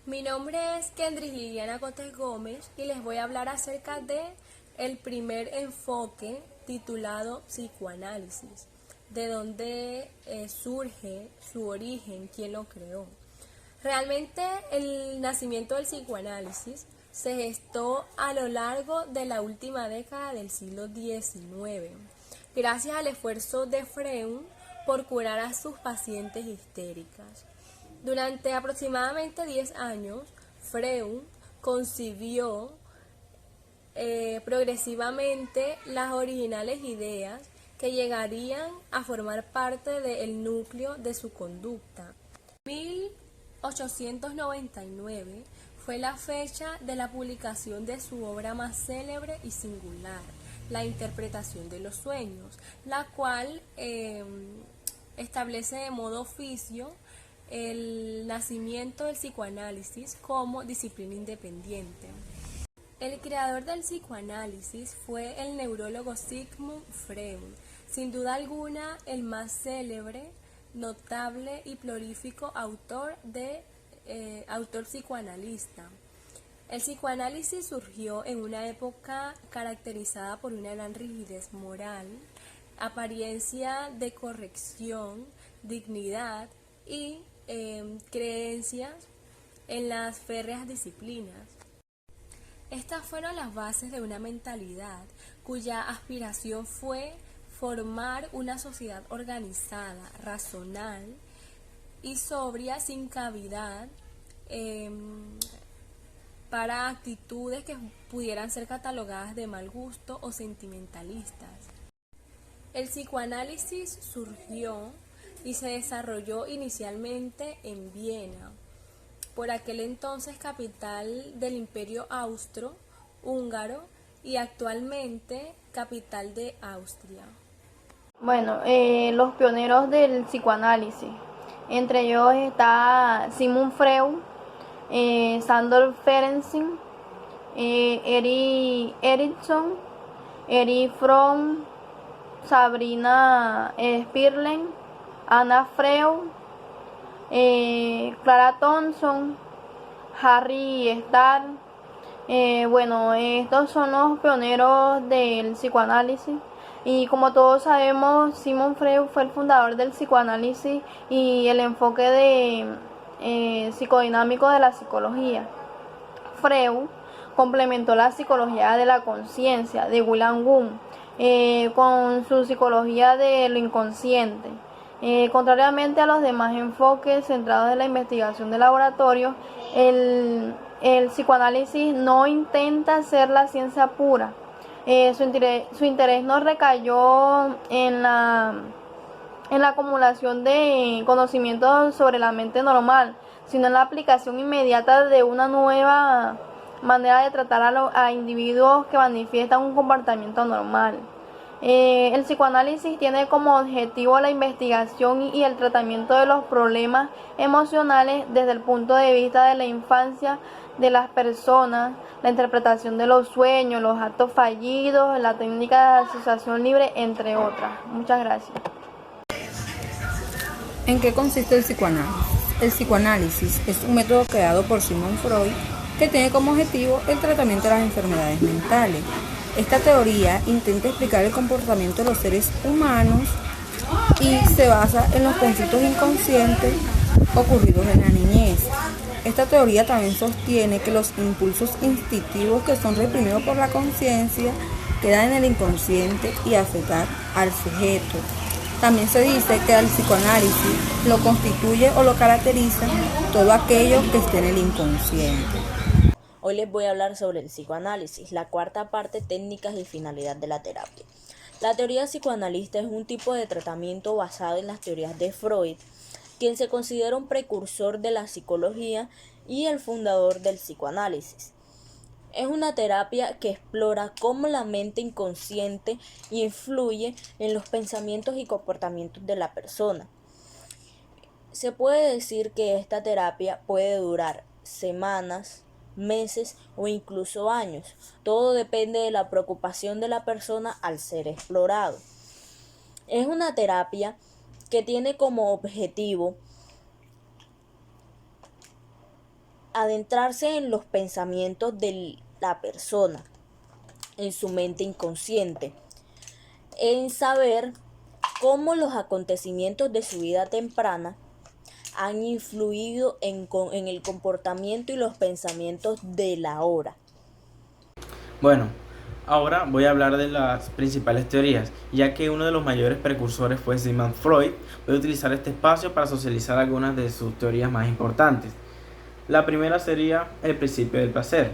Mi nombre es Kendris Liliana Cotes Gómez y les voy a hablar acerca de el primer enfoque titulado psicoanálisis, de dónde surge su origen, quién lo creó. Realmente el nacimiento del psicoanálisis se gestó a lo largo de la última década del siglo XIX, gracias al esfuerzo de Freud por curar a sus pacientes histéricas. Durante aproximadamente 10 años, Freud concibió progresivamente las originales ideas que llegarían a formar parte del núcleo de su conducta. 1899 fue la fecha de la publicación de su obra más célebre y singular, La interpretación de los sueños, la cual establece de modo oficio el nacimiento del psicoanálisis como disciplina independiente. El creador del psicoanálisis fue el neurólogo Sigmund Freud, sin duda alguna el más célebre, notable y prolífico autor psicoanalista. El psicoanálisis surgió en una época caracterizada por una gran rigidez moral, apariencia de corrección, dignidad y creencias en las férreas disciplinas. Estas fueron las bases de una mentalidad cuya aspiración fue formar una sociedad organizada, racional y sobria, sin cavidad para actitudes que pudieran ser catalogadas de mal gusto o sentimentalistas. El psicoanálisis surgió y se desarrolló inicialmente en Viena, por aquel entonces capital del Imperio Austro-Húngaro y actualmente capital de Austria. Bueno, los pioneros del psicoanálisis. Entre ellos está Sigmund Freud, Sandor Ferenczi, Erik Erikson, Erich Fromm, Sabrina Spierlein, Anna Freud, Clara Thompson, Harry Starr. Bueno, estos son los pioneros del psicoanálisis. Y como todos sabemos, Sigmund Freud fue el fundador del psicoanálisis y el enfoque psicodinámico de la psicología. Freud complementó la psicología de la conciencia de Wilhelm Wundt con su psicología de lo inconsciente. Contrariamente a los demás enfoques centrados en la investigación de laboratorio, el psicoanálisis no intenta ser la ciencia pura. Su interés no recayó en la acumulación de conocimientos sobre la mente normal, sino en la aplicación inmediata de una nueva manera de tratar a individuos que manifiestan un comportamiento anormal. El psicoanálisis tiene como objetivo la investigación y el tratamiento de los problemas emocionales desde el punto de vista de la infancia de las personas, la interpretación de los sueños, los actos fallidos, la técnica de asociación libre, entre otras. Muchas gracias. ¿En qué consiste el psicoanálisis? El psicoanálisis es un método creado por Sigmund Freud que tiene como objetivo el tratamiento de las enfermedades mentales. Esta teoría intenta explicar el comportamiento de los seres humanos y se basa en los conflictos inconscientes ocurridos en la niñez. Esta teoría también sostiene que los impulsos instintivos que son reprimidos por la conciencia quedan en el inconsciente y afectan al sujeto. También se dice que el psicoanálisis lo constituye o lo caracteriza todo aquello que esté en el inconsciente. Hoy les voy a hablar sobre el psicoanálisis, la cuarta parte, técnicas y finalidad de la terapia. La teoría psicoanalista es un tipo de tratamiento basado en las teorías de Freud, quien se considera un precursor de la psicología y el fundador del psicoanálisis. Es una terapia que explora cómo la mente inconsciente influye en los pensamientos y comportamientos de la persona. Se puede decir que esta terapia puede durar semanas, meses o incluso años. Todo depende de la preocupación de la persona al ser explorado. Es una terapia que tiene como objetivo adentrarse en los pensamientos de la persona, en su mente inconsciente, en saber cómo los acontecimientos de su vida temprana han influido en el comportamiento y los pensamientos de la hora. Bueno, ahora voy a hablar de las principales teorías, ya que uno de los mayores precursores fue Sigmund Freud. Voy a utilizar este espacio para socializar algunas de sus teorías más importantes. La primera sería el principio del placer.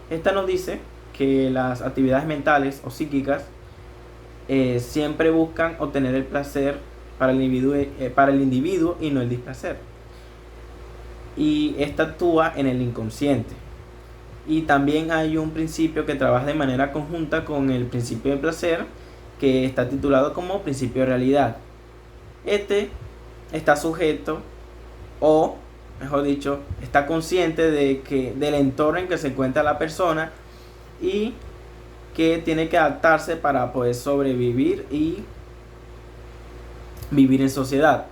Esta nos dice que las actividades mentales o psíquicas siempre buscan obtener el placer para el individuo y no el displacer. Y esta actúa en el inconsciente. Y también hay un principio que trabaja de manera conjunta con el principio del placer, que está titulado como principio de realidad. Este está sujeto, o mejor dicho, está consciente del entorno en que se encuentra la persona y que tiene que adaptarse para poder sobrevivir y vivir en sociedad.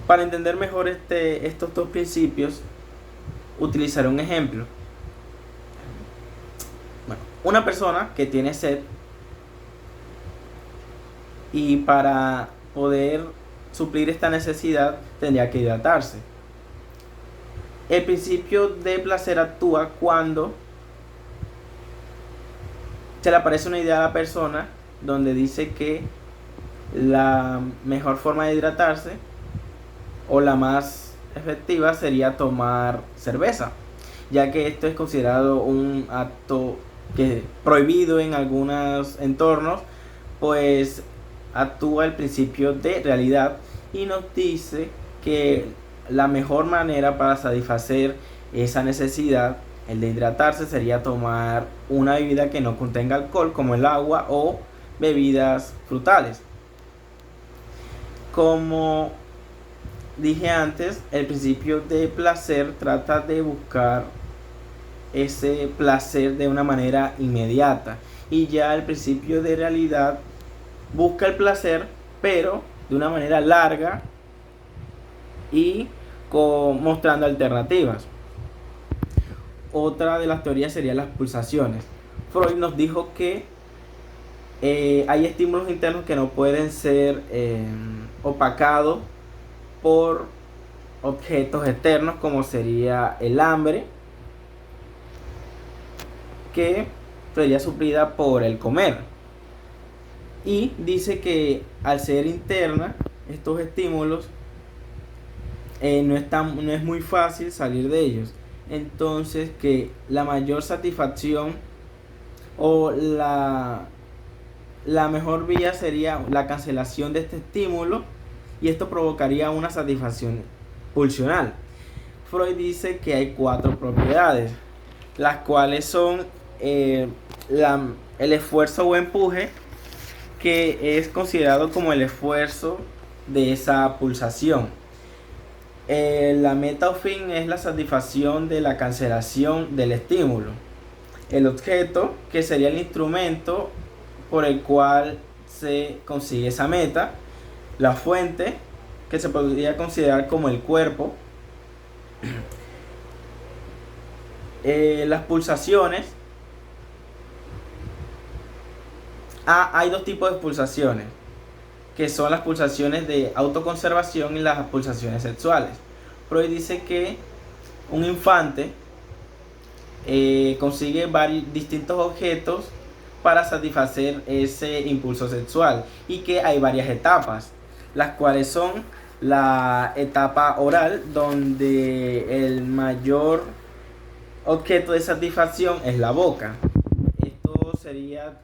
Para entender mejor estos dos principios, utilizaré un ejemplo. Bueno, una persona que tiene sed y para poder suplir esta necesidad tendría que hidratarse. El principio de placer actúa cuando se le aparece una idea a la persona donde dice que la mejor forma de hidratarse o la más efectiva sería tomar cerveza, ya que esto es considerado un acto prohibido en algunos entornos, pues actúa el principio de realidad y nos dice que la mejor manera para satisfacer esa necesidad, el de hidratarse, sería tomar una bebida que no contenga alcohol, como el agua o bebidas frutales. Como dije antes, el principio de placer trata de buscar ese placer de una manera inmediata, y ya el principio de realidad busca el placer pero de una manera larga y mostrando alternativas. Otra de las teorías serían las pulsaciones. Freud nos dijo que hay estímulos internos que no pueden ser opacados por objetos externos, como sería el hambre, que sería suplida por el comer. Y dice que al ser interna, estos estímulos no es muy fácil salir de ellos. Entonces, que la mayor satisfacción o la mejor vía sería la cancelación de este estímulo, y esto provocaría una satisfacción pulsional. Freud dice que hay 4 propiedades, las cuales son el esfuerzo o empuje, que es considerado como el esfuerzo de esa pulsación. La meta o fin es la satisfacción de la cancelación del estímulo. El objeto, que sería el instrumento por el cual se consigue esa meta. La fuente, que se podría considerar como el cuerpo. Las pulsaciones. Hay 2 tipos de pulsaciones, que son las pulsaciones de autoconservación y las pulsaciones sexuales. Freud dice que un infante consigue distintos objetos para satisfacer ese impulso sexual, y que hay varias etapas, las cuales son la etapa oral, donde el mayor objeto de satisfacción es la boca. Esto sería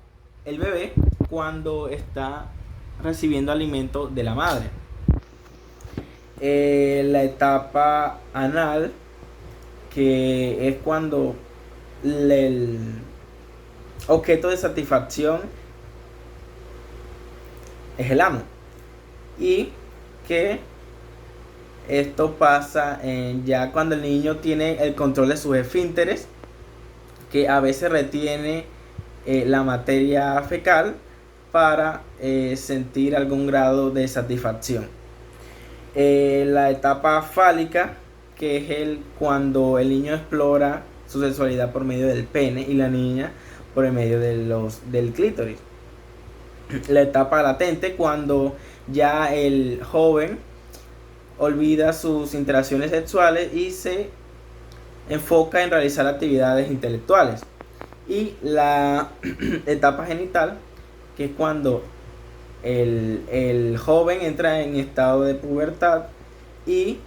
el bebé cuando está recibiendo alimento de la madre. La etapa anal, que es cuando el objeto de satisfacción es el ano, y que esto pasa ya cuando el niño tiene el control de sus esfínteres, que a veces retiene la materia fecal para sentir algún grado de satisfacción. La etapa fálica, que es cuando el niño explora su sexualidad por medio del pene y la niña por el medio del clítoris. La etapa latente, cuando ya el joven olvida sus interacciones sexuales y se enfoca en realizar actividades intelectuales. Y la etapa genital, que es cuando el joven entra en estado de pubertad y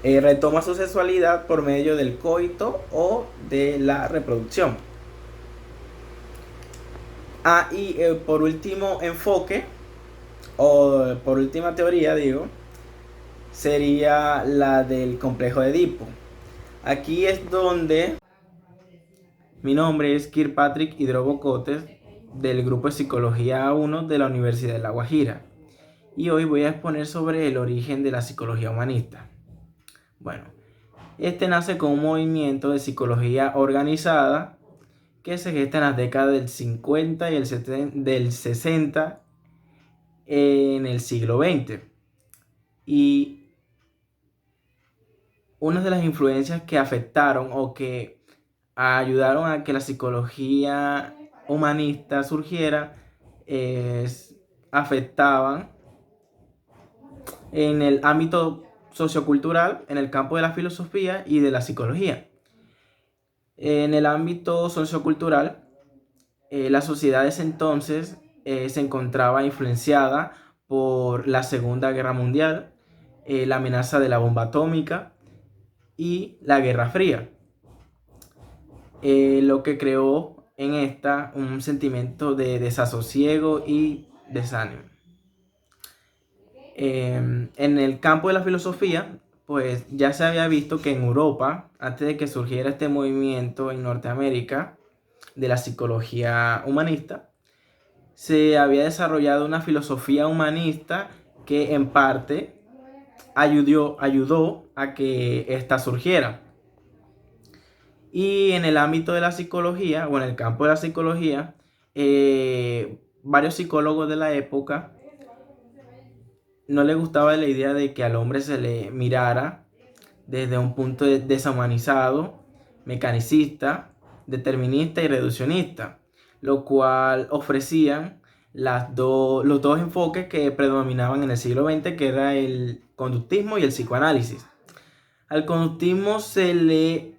retoma su sexualidad por medio del coito o de la reproducción. Y por último enfoque, o por última teoría, sería la del complejo de Edipo. Aquí es donde mi nombre es Kirkpatrick Hidrobo Cotes, del grupo de Psicología A1 de la Universidad de La Guajira. Y hoy voy a exponer sobre el origen de la psicología humanista. Bueno, este nace con un movimiento de psicología organizada que se gesta en las décadas del 50 y del 60 en el siglo XX. Y una de las influencias que afectaron o que ayudaron a que la psicología humanista surgiera afectaban en el ámbito sociocultural, en el campo de la filosofía y de la psicología. En el ámbito sociocultural, la sociedad de ese entonces se encontraba influenciada por la Segunda Guerra Mundial, la amenaza de la bomba atómica y la Guerra Fría, lo que creó en esta un sentimiento de desasosiego y desánimo. En el campo de la filosofía, pues ya se había visto que en Europa, antes de que surgiera este movimiento en Norteamérica de la psicología humanista, se había desarrollado una filosofía humanista que en parte ayudó a que ésta surgiera. Y en el ámbito de la psicología, o en el campo de la psicología, varios psicólogos de la época no les gustaba la idea de que al hombre se le mirara desde un punto deshumanizado, mecanicista, determinista y reduccionista, lo cual ofrecían los dos enfoques que predominaban en el siglo XX, que era el conductismo y el psicoanálisis. Al conductismo se le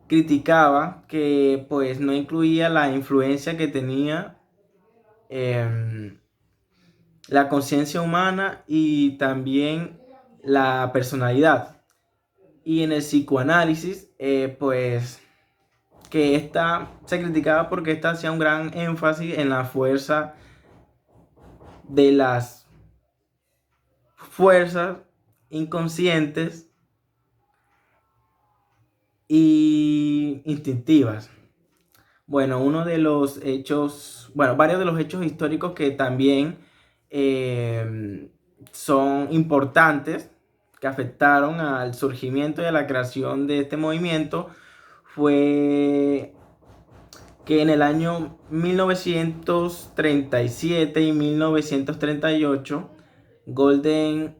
criticaba que pues no incluía la influencia que tenía la conciencia humana y también la personalidad. Y en el psicoanálisis, pues que esta se criticaba porque esta hacía un gran énfasis en la fuerza de las fuerzas inconscientes y instintivas. Bueno, varios de los hechos históricos que también son importantes, que afectaron al surgimiento y a la creación de este movimiento, fue que en el año 1937 y 1938, Gordon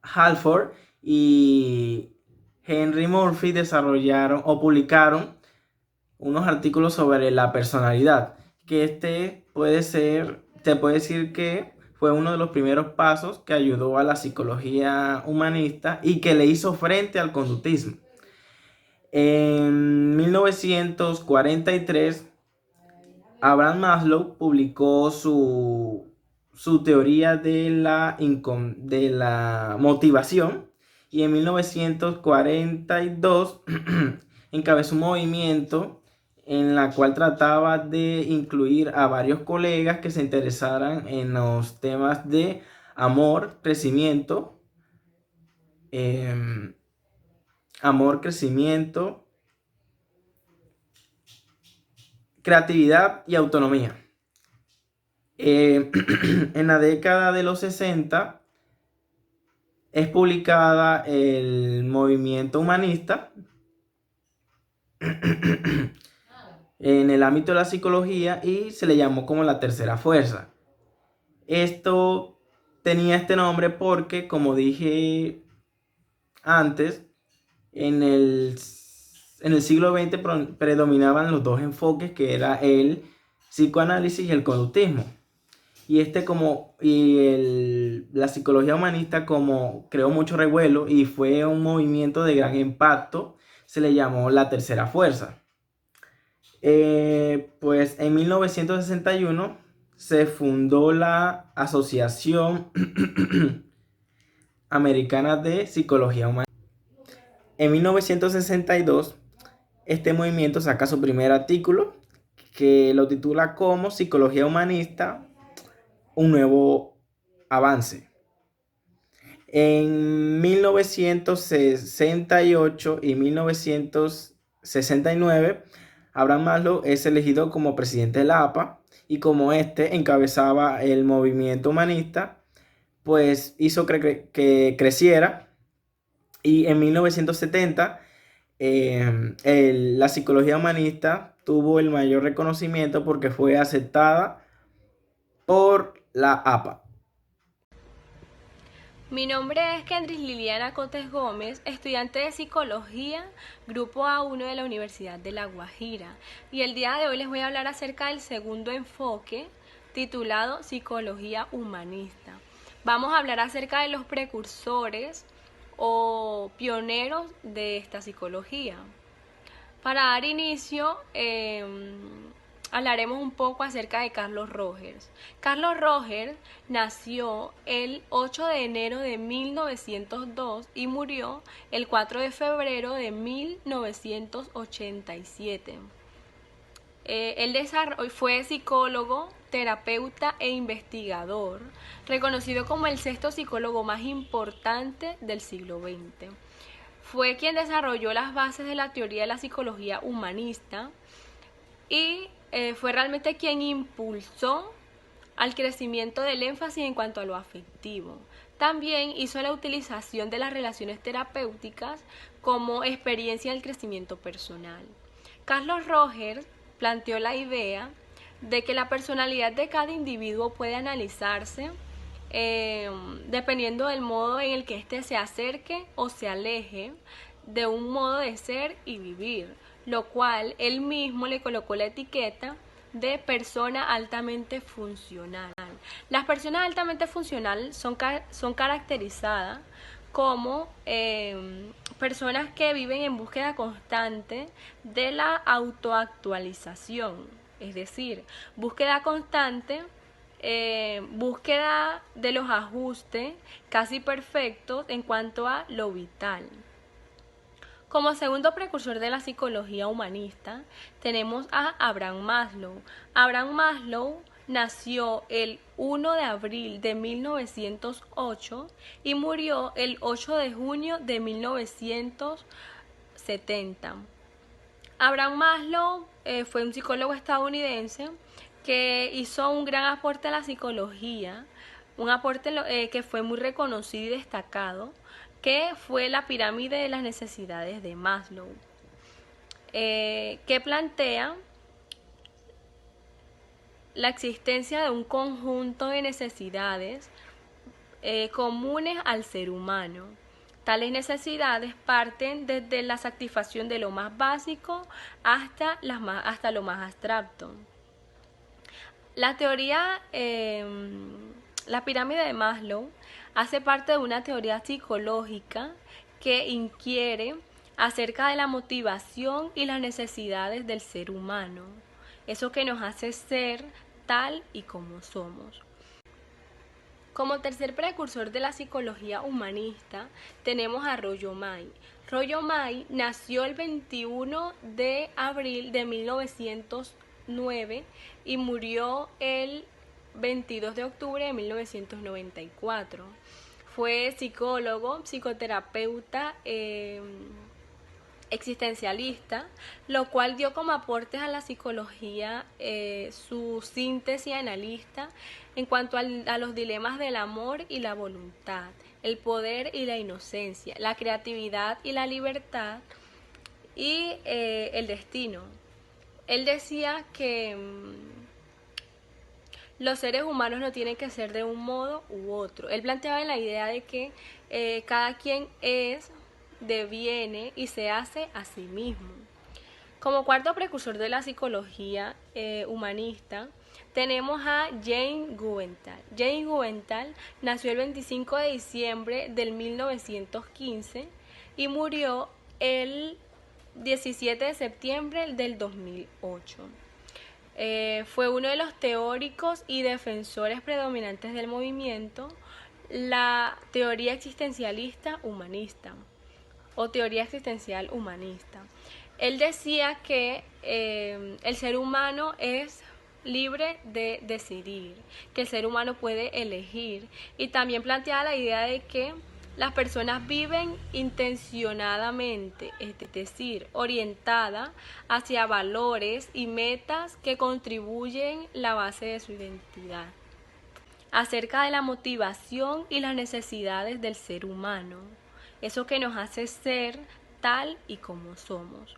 Halford y Henry Murphy desarrollaron o publicaron unos artículos sobre la personalidad, que se puede decir que fue uno de los primeros pasos que ayudó a la psicología humanista y que le hizo frente al conductismo. En 1943, Abraham Maslow publicó su teoría de la motivación, y en 1942 encabezó un movimiento en la cual trataba de incluir a varios colegas que se interesaran en los temas de amor, crecimiento, creatividad y autonomía. En la década de los 60 es publicada el movimiento humanista en el ámbito de la psicología y se le llamó como la tercera fuerza. Esto tenía este nombre porque, como dije antes, en el siglo XX predominaban los dos enfoques, que era el psicoanálisis y el conductismo. La psicología humanista, como creó mucho revuelo y fue un movimiento de gran impacto, se le llamó la tercera fuerza. Pues en 1961 se fundó la Asociación Americana de Psicología Humanista. En 1962, este movimiento saca su primer artículo, que lo titula como Psicología Humanista, un nuevo avance. En 1968 y 1969, Abraham Maslow es elegido como presidente de la APA, y como este encabezaba el movimiento humanista, pues hizo que creciera. Y en 1970, la psicología humanista tuvo el mayor reconocimiento porque fue aceptada por la APA. Mi nombre es Kendris Liliana Cotes Gómez, estudiante de Psicología, Grupo A1 de la Universidad de La Guajira. Y el día de hoy les voy a hablar acerca del segundo enfoque, titulado Psicología Humanista. Vamos a hablar acerca de los precursores o pioneros de esta psicología. Para dar inicio, hablaremos un poco acerca de Carlos Rogers. Carlos Rogers nació el 8 de enero de 1902 y murió el 4 de febrero de 1987. Él fue psicólogo, terapeuta e investigador, reconocido como el sexto psicólogo más importante del siglo XX. Fue quien desarrolló las bases de la teoría de la psicología humanista y fue realmente quien impulsó al crecimiento del énfasis en cuanto a lo afectivo. También hizo la utilización de las relaciones terapéuticas como experiencia del crecimiento personal. Carlos Rogers planteó la idea de que la personalidad de cada individuo puede analizarse dependiendo del modo en el que éste se acerque o se aleje de un modo de ser y vivir, lo cual él mismo le colocó la etiqueta de persona altamente funcional. Las personas altamente funcionales son caracterizadas como personas que viven en búsqueda constante de la autoactualización, es decir, búsqueda constante, búsqueda de los ajustes casi perfectos en cuanto a lo vital. Como segundo precursor de la psicología humanista, tenemos a Abraham Maslow. Abraham Maslow nació el 1 de abril de 1908 y murió el 8 de junio de 1970. Abraham Maslow fue un psicólogo estadounidense que hizo un gran aporte a la psicología, un aporte que fue muy reconocido y destacado, que fue la pirámide de las necesidades de Maslow, que plantea la existencia de un conjunto de necesidades comunes al ser humano. Tales necesidades parten desde la satisfacción de lo más básico hasta lo más abstracto. La teoría, la pirámide de Maslow, hace parte de una teoría psicológica que inquiere acerca de la motivación y las necesidades del ser humano, eso que nos hace ser tal y como somos. Como tercer precursor de la psicología humanista tenemos a Rollo May. Rollo May nació el 21 de abril de 1909 y murió el 22 de octubre de 1994. Fue psicólogo, psicoterapeuta, existencialista, lo cual dio como aportes a la psicología su síntesis analista en cuanto a los dilemas del amor y la voluntad, el poder y la inocencia, la creatividad y la libertad y el destino. Él decía que los seres humanos no tienen que ser de un modo u otro. Él planteaba la idea de que cada quien es, deviene y se hace a sí mismo. Como cuarto precursor de la psicología humanista, tenemos a Jane Goodall. Jane Goodall nació el 25 de diciembre del 1915 y murió el 17 de septiembre del 2008. Fue uno de los teóricos y defensores predominantes del movimiento, la teoría existencialista humanista o teoría existencial humanista. Él decía que el ser humano es libre de decidir, que el ser humano puede elegir, y también planteaba la idea de que las personas viven intencionadamente, es decir, orientada hacia valores y metas que contribuyen la base de su identidad. Acerca de la motivación y las necesidades del ser humano, eso que nos hace ser tal y como somos.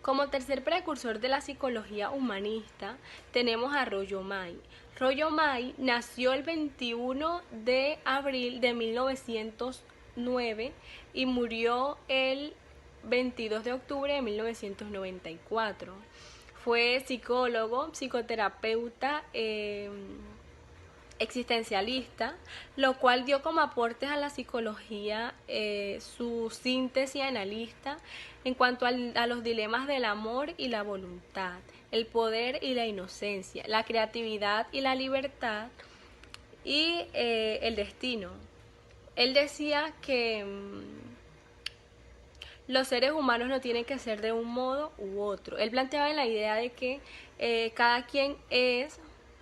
Como tercer precursor de la psicología humanista, tenemos a Rollo May. Rollo May nació el 21 de abril de 1909 y murió el 22 de octubre de 1994. Fue psicólogo, psicoterapeuta, existencialista, lo cual dio como aportes a la psicología su síntesis analista en cuanto a los dilemas del amor y la voluntad, el poder y la inocencia, la creatividad y la libertad y el destino. Él decía que los seres humanos no tienen que ser de un modo u otro. Él planteaba la idea de que cada quien es,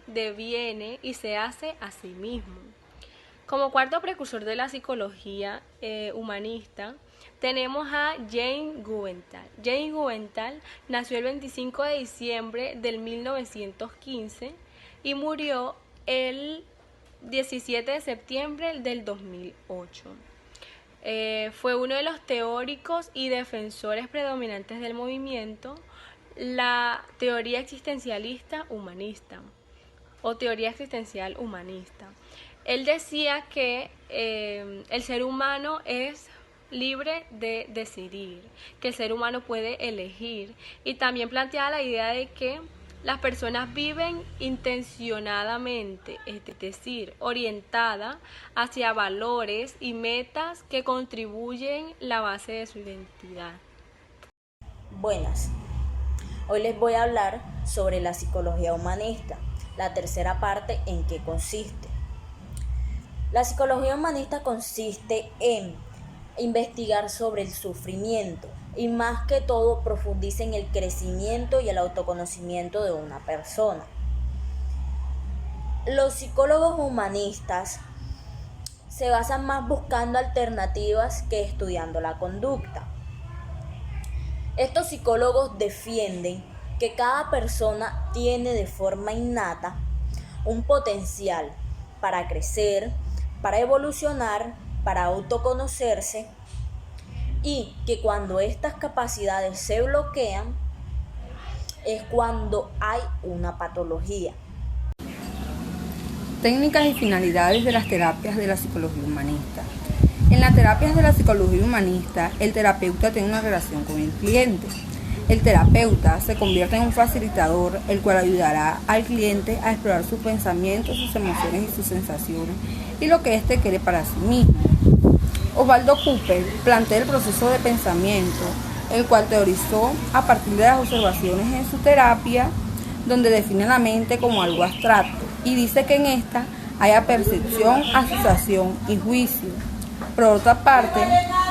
deviene y se hace a sí mismo. Como cuarto precursor de la psicología humanista, tenemos a Jane Goodall. Jane Goodall nació el 25 de diciembre del 1915 y murió el 17 de septiembre del 2008. Fue uno de los teóricos y defensores predominantes del movimiento, la teoría existencialista humanista o teoría existencial humanista. Él decía que el ser humano es libre de decidir, que el ser humano puede elegir, y también planteaba la idea de que las personas viven intencionadamente, es decir, orientada hacia valores y metas que contribuyen la base de su identidad. Buenas, hoy les voy a hablar sobre la psicología humanista, la tercera parte en qué consiste. La psicología humanista consiste en investigar sobre el sufrimiento y más que todo profundiza en el crecimiento y el autoconocimiento de una persona. Los psicólogos humanistas se basan más buscando alternativas que estudiando la conducta. Estos psicólogos defienden que cada persona tiene de forma innata un potencial para crecer, para evolucionar, para autoconocerse, y que cuando estas capacidades se bloquean es cuando hay una patología. Técnicas y finalidades de las terapias de la psicología humanista. En las terapias de la psicología humanista, el terapeuta tiene una relación con el cliente. El terapeuta se convierte en un facilitador, el cual ayudará al cliente a explorar sus pensamientos, sus emociones y sus sensaciones y lo que éste quiere para sí mismo. Osvaldo Cooper plantea el proceso de pensamiento, el cual teorizó a partir de las observaciones en su terapia, donde define la mente como algo abstracto y dice que en esta haya percepción, asociación y juicio. Por otra parte,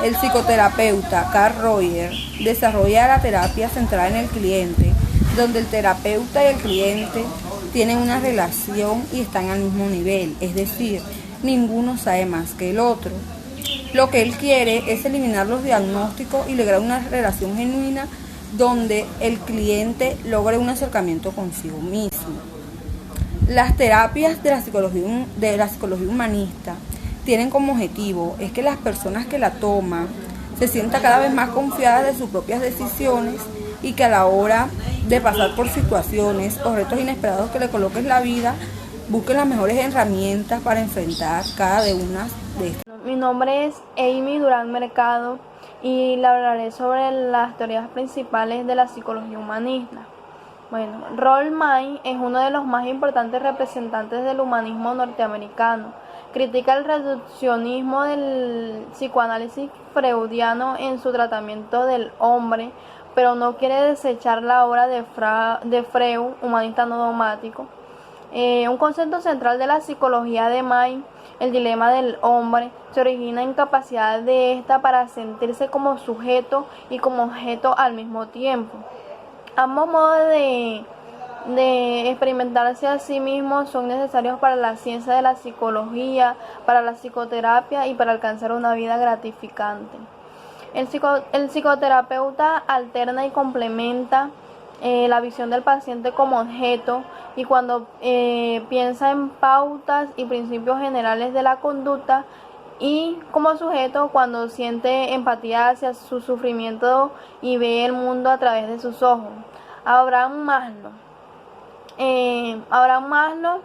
el psicoterapeuta Carl Rogers desarrolla la terapia centrada en el cliente, donde el terapeuta y el cliente tienen una relación y están al mismo nivel, es decir, ninguno sabe más que el otro. Lo que él quiere es eliminar los diagnósticos y lograr una relación genuina donde el cliente logre un acercamiento consigo mismo. Las terapias de la psicología humanista tienen como objetivo es que las personas que la toman se sientan cada vez más confiadas de sus propias decisiones y que a la hora de pasar por situaciones o retos inesperados que le coloques la vida, busque las mejores herramientas para enfrentar cada una de estas. Mi nombre es Amy Durán Mercado y le hablaré sobre las teorías principales de la psicología humanista. Bueno, Rolf May es uno de los más importantes representantes del humanismo norteamericano. Critica el reduccionismo del psicoanálisis freudiano en su tratamiento del hombre, pero no quiere desechar la obra de Freud, humanista no dogmático. Un concepto central de la psicología de May, el dilema del hombre, se origina en capacidad de ésta para sentirse como sujeto y como objeto al mismo tiempo. Ambos modos de experimentarse a sí mismos son necesarios para la ciencia de la psicología, para la psicoterapia y para alcanzar una vida gratificante. El psicoterapeuta alterna y complementa la visión del paciente como objeto y cuando piensa en pautas y principios generales de la conducta, y como sujeto cuando siente empatía hacia su sufrimiento y ve el mundo a través de sus ojos. Abraham Maslow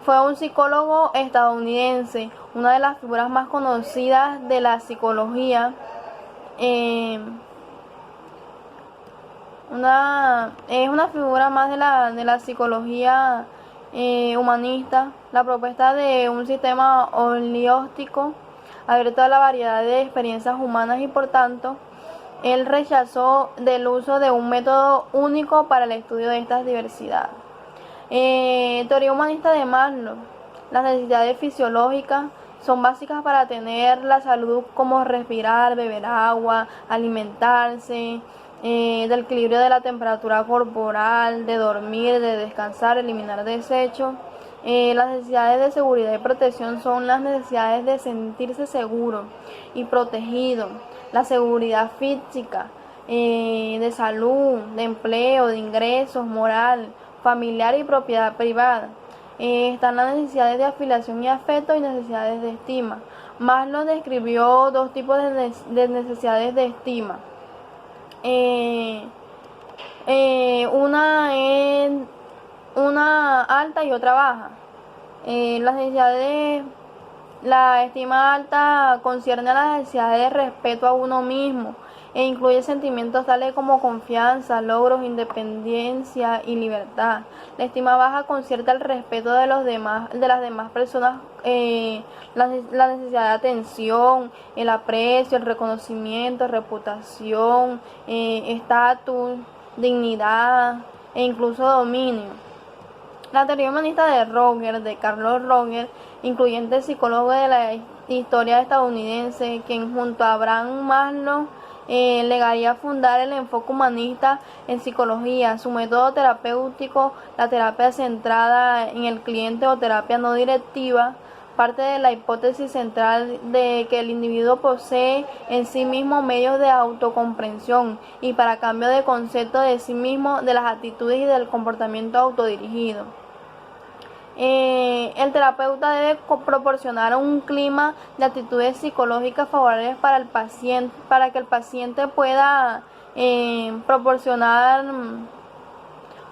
fue un psicólogo estadounidense, una de las figuras más conocidas de la psicología. Es una figura más de la psicología humanista. La propuesta de un sistema holístico abierto a la variedad de experiencias humanas y por tanto él rechazó del uso de un método único para el estudio de estas diversidades. Teoría humanista de Maslow. Las necesidades fisiológicas son básicas para tener la salud, como respirar, beber agua, alimentarse, del equilibrio de la temperatura corporal, de dormir, de descansar, eliminar desechos. Las necesidades de seguridad y protección son las necesidades de sentirse seguro y protegido, la seguridad física, de salud, de empleo, de ingresos, moral, familiar y propiedad privada. Están las necesidades de afiliación y afecto y necesidades de estima. Maslow describió dos tipos de necesidades de estima. Una es una alta y otra baja. Las necesidades, la estima alta concierne a las necesidades de respeto a uno mismo e incluye sentimientos tales como confianza, logros, independencia y libertad. La estima baja concierne al respeto de los demás, de las demás personas, la necesidad de atención, el aprecio, el reconocimiento, reputación, estatus, dignidad e incluso dominio. La teoría humanista de Carlos Roger, incluyente psicólogo de la historia estadounidense, quien junto a Abraham Maslow legaría a fundar el enfoque humanista en psicología. Su método terapéutico, la terapia centrada en el cliente o terapia no directiva, parte de la hipótesis central de que el individuo posee en sí mismo medios de autocomprensión y para cambio de concepto de sí mismo, de las actitudes y del comportamiento autodirigido. El terapeuta debe proporcionar un clima de actitudes psicológicas favorables para el paciente, para que el paciente pueda proporcionar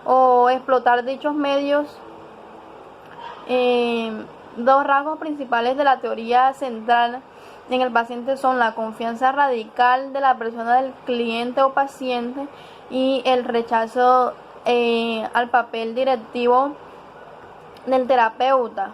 o explotar dichos medios. Dos rasgos principales de la teoría central en el paciente son la confianza radical de la persona del cliente o paciente y el rechazo al papel directivo del terapeuta.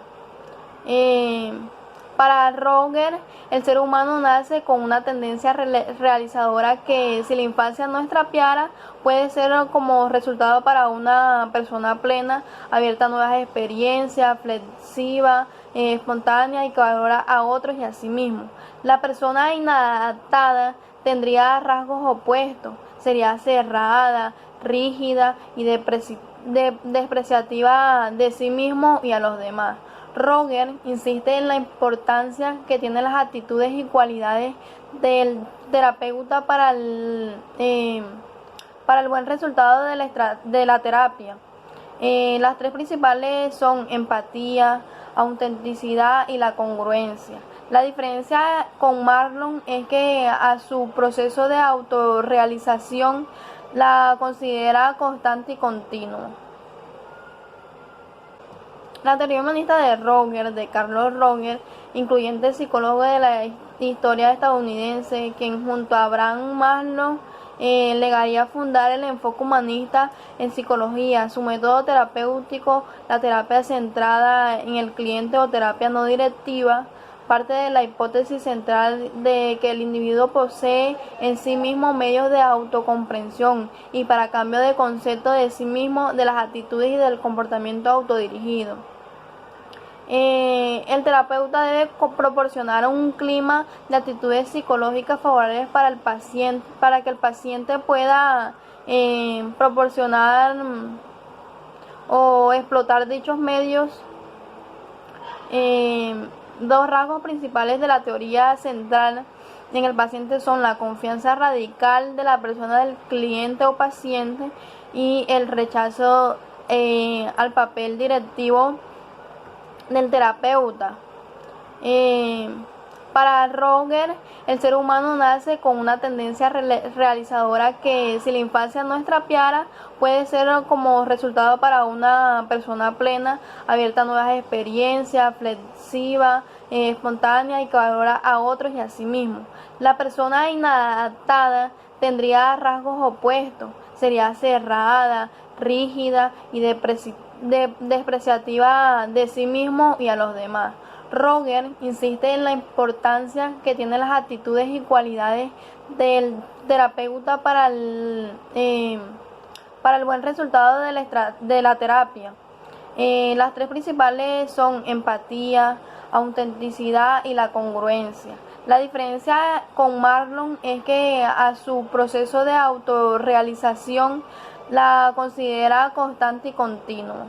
Para Roger, el ser humano nace con una tendencia realizadora que, si la infancia no es trapiara, puede ser como resultado para una persona plena, abierta a nuevas experiencias, flexiva, espontánea y que valora a otros y a sí mismo. La persona inadaptada tendría rasgos opuestos, sería cerrada, rígida y despreciativa de sí mismo y a los demás. Roger insiste en la importancia que tienen las actitudes y cualidades del terapeuta para el buen resultado de la terapia. Las tres principales son empatía, autenticidad y la congruencia. La diferencia con Maslow es que a su proceso de autorrealización la considera constante y continua. La teoría humanista de Roger, de Carlos Roger, incluyente psicólogo de la historia estadounidense, quien junto a Abraham Maslow legaría a fundar el enfoque humanista en psicología. Su método terapéutico, la terapia centrada en el cliente o terapia no directiva, parte de la hipótesis central de que el individuo posee en sí mismo medios de autocomprensión y para cambio de concepto de sí mismo, de las actitudes y del comportamiento autodirigido. El terapeuta debe proporcionar un clima de actitudes psicológicas favorables para el paciente, para que el paciente pueda proporcionar o explotar dichos medios. Dos rasgos principales de la teoría central en el paciente son la confianza radical de la persona del cliente o paciente y el rechazo al papel directivo del terapeuta. Para Roger, el ser humano nace con una tendencia realizadora que, si la infancia no es trapeada, puede ser como resultado para una persona plena, abierta a nuevas experiencias, flexiva, espontánea y que valora a otros y a sí mismo. La persona inadaptada tendría rasgos opuestos, sería cerrada, rígida y despreciativa de sí mismo y a los demás. Roger insiste en la importancia que tienen las actitudes y cualidades del terapeuta para el buen resultado de la terapia. Las tres principales son empatía, autenticidad y la congruencia. La diferencia con Maslow es que a su proceso de autorrealización la considera constante y continua.